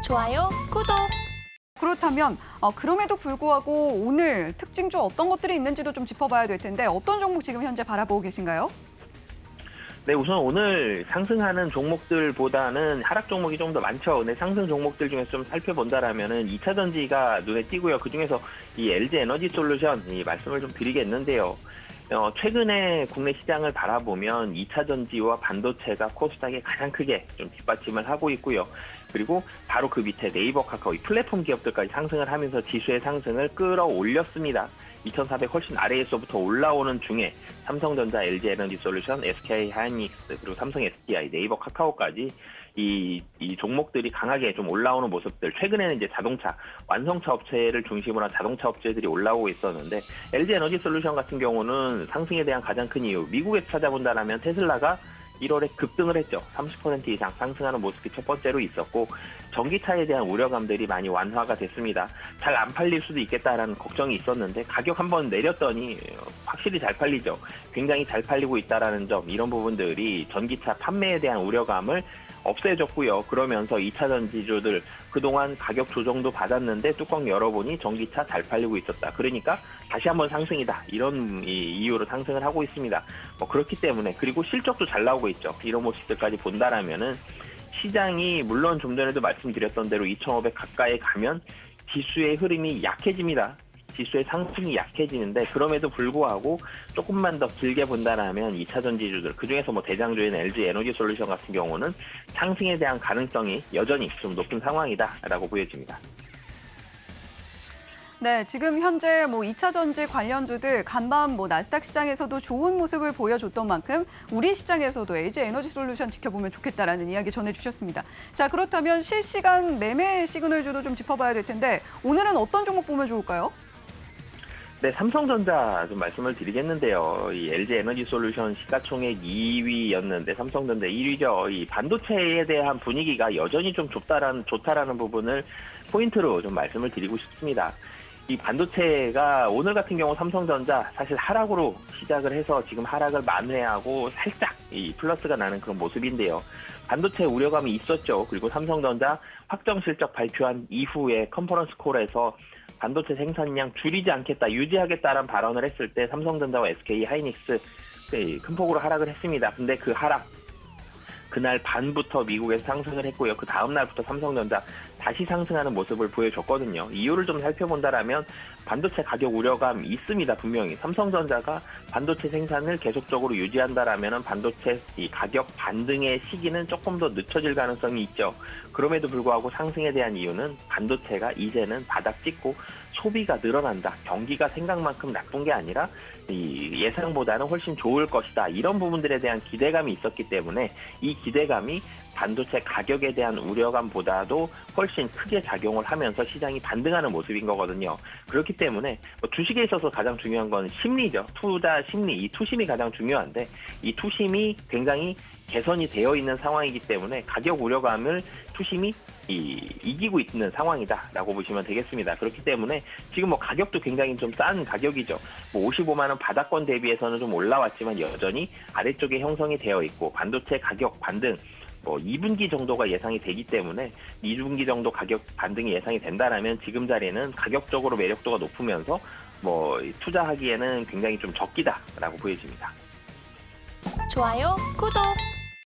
좋아요, 구독. 그렇다면 그럼에도 불구하고 오늘 특징 중 어떤 것들이 있는지도 좀 짚어봐야 될 텐데 어떤 종목 지금 현재 바라보고 계신가요? 네, 우선 오늘 상승하는 종목들보다는 하락 종목이 좀 더 많죠. 근데 상승 종목들 중에서 좀 살펴본다라면은 2차 전지가 눈에 띄고요. 그중에서 이 LG 에너지 솔루션 이 말씀을 좀 드리겠는데요. 최근에 국내 시장을 바라보면 2차 전지와 반도체가 코스닥에 가장 크게 좀 뒷받침을 하고 있고요. 그리고 바로 그 밑에 네이버, 카카오 이 플랫폼 기업들까지 상승을 하면서 지수의 상승을 끌어올렸습니다. 2,400 훨씬 아래에서부터 올라오는 중에 삼성전자, LG 에너지 솔루션, SK 하이닉스, 그리고 삼성 SDI, 네이버, 카카오까지 이 종목들이 강하게 좀 올라오는 모습들. 최근에는 이제 자동차, 완성차 업체를 중심으로 한 자동차 업체들이 올라오고 있었는데 LG 에너지 솔루션 같은 경우는 상승에 대한 가장 큰 이유, 미국에서 찾아본다면 테슬라가 1월에 급등을 했죠. 30% 이상 상승하는 모습이 첫 번째로 있었고 전기차에 대한 우려감들이 많이 완화가 됐습니다. 잘 안 팔릴 수도 있겠다라는 걱정이 있었는데 가격 한번 내렸더니 확실히 잘 팔리죠. 굉장히 잘 팔리고 있다라는 점, 이런 부분들이 전기차 판매에 대한 우려감을 없애줬고요. 그러면서 2차 전지주들 그동안 가격 조정도 받았는데 뚜껑 열어보니 전기차 잘 팔리고 있었다. 그러니까 다시 한번 상승이다. 이런 이유로 상승을 하고 있습니다. 그렇기 때문에, 그리고 실적도 잘 나오고 있죠. 이런 모습들까지 본다라면은 시장이 물론 좀 전에도 말씀드렸던 대로 2,500 가까이 가면 지수의 흐름이 약해집니다. 지수의 상승이 약해지는데 그럼에도 불구하고 조금만 더 길게 본다라면 2차 전지주들, 그중에서 대장주인 LG 에너지 솔루션 같은 경우는 상승에 대한 가능성이 여전히 좀 높은 상황이다라고 보여집니다. 네, 지금 현재 2차 전지 관련주들 간밤 나스닥 시장에서도 좋은 모습을 보여줬던 만큼 우리 시장에서도 LG 에너지 솔루션 지켜보면 좋겠다라는 이야기 전해주셨습니다. 자, 그렇다면 실시간 매매 시그널주도 좀 짚어봐야 될 텐데 오늘은 어떤 종목 보면 좋을까요? 네, 삼성전자 좀 말씀을 드리겠는데요. 이 LG 에너지 솔루션 시가총액 2위였는데 삼성전자 1위죠. 이 반도체에 대한 분위기가 여전히 좀 좋다라는 부분을 포인트로 좀 말씀을 드리고 싶습니다. 이 반도체가 오늘 같은 경우 삼성전자 사실 하락으로 시작을 해서 지금 하락을 만회하고 살짝 이 플러스가 나는 그런 모습인데요. 반도체 우려감이 있었죠. 그리고 삼성전자 확정 실적 발표한 이후에 컨퍼런스 콜에서 반도체 생산량 줄이지 않겠다, 유지하겠다라는 발언을 했을 때 삼성전자와 SK 하이닉스 큰 폭으로 하락을 했습니다. 근데 그 하락, 그날 밤부터 미국에서 상승을 했고요. 그 다음 날부터 삼성전자 다시 상승하는 모습을 보여줬거든요. 이유를 좀 살펴본다라면 반도체 가격 우려감이 있습니다. 분명히 삼성전자가 반도체 생산을 계속적으로 유지한다라면 반도체 이 가격 반등의 시기는 조금 더 늦춰질 가능성이 있죠. 그럼에도 불구하고 상승에 대한 이유는 반도체가 이제는 바닥 찍고 소비가 늘어난다, 경기가 생각만큼 나쁜 게 아니라 이 예상보다는 훨씬 좋을 것이다, 이런 부분들에 대한 기대감이 있었기 때문에 이 기대감이 반도체 가격에 대한 우려감보다도 훨씬 크게 작용을 하면서 시장이 반등하는 모습인 거거든요. 그렇기 때문에 주식에 있어서 가장 중요한 건 심리죠. 투자 심리, 이 투심이 가장 중요한데 이 투심이 굉장히 개선이 되어 있는 상황이기 때문에 가격 우려감을 투심이 이기고 있는 상황이다라고 보시면 되겠습니다. 그렇기 때문에 지금 가격도 굉장히 좀 싼 가격이죠. 55만 원 바닥권 대비해서는 좀 올라왔지만 여전히 아래쪽에 형성이 되어 있고 반도체 가격 반등 2분기 정도가 예상이 되기 때문에 2분기 정도 가격 반등이 예상이 된다라면 지금 자리는 가격적으로 매력도가 높으면서 투자하기에는 굉장히 좀 적기다라고 보여집니다. 좋아요, 구독.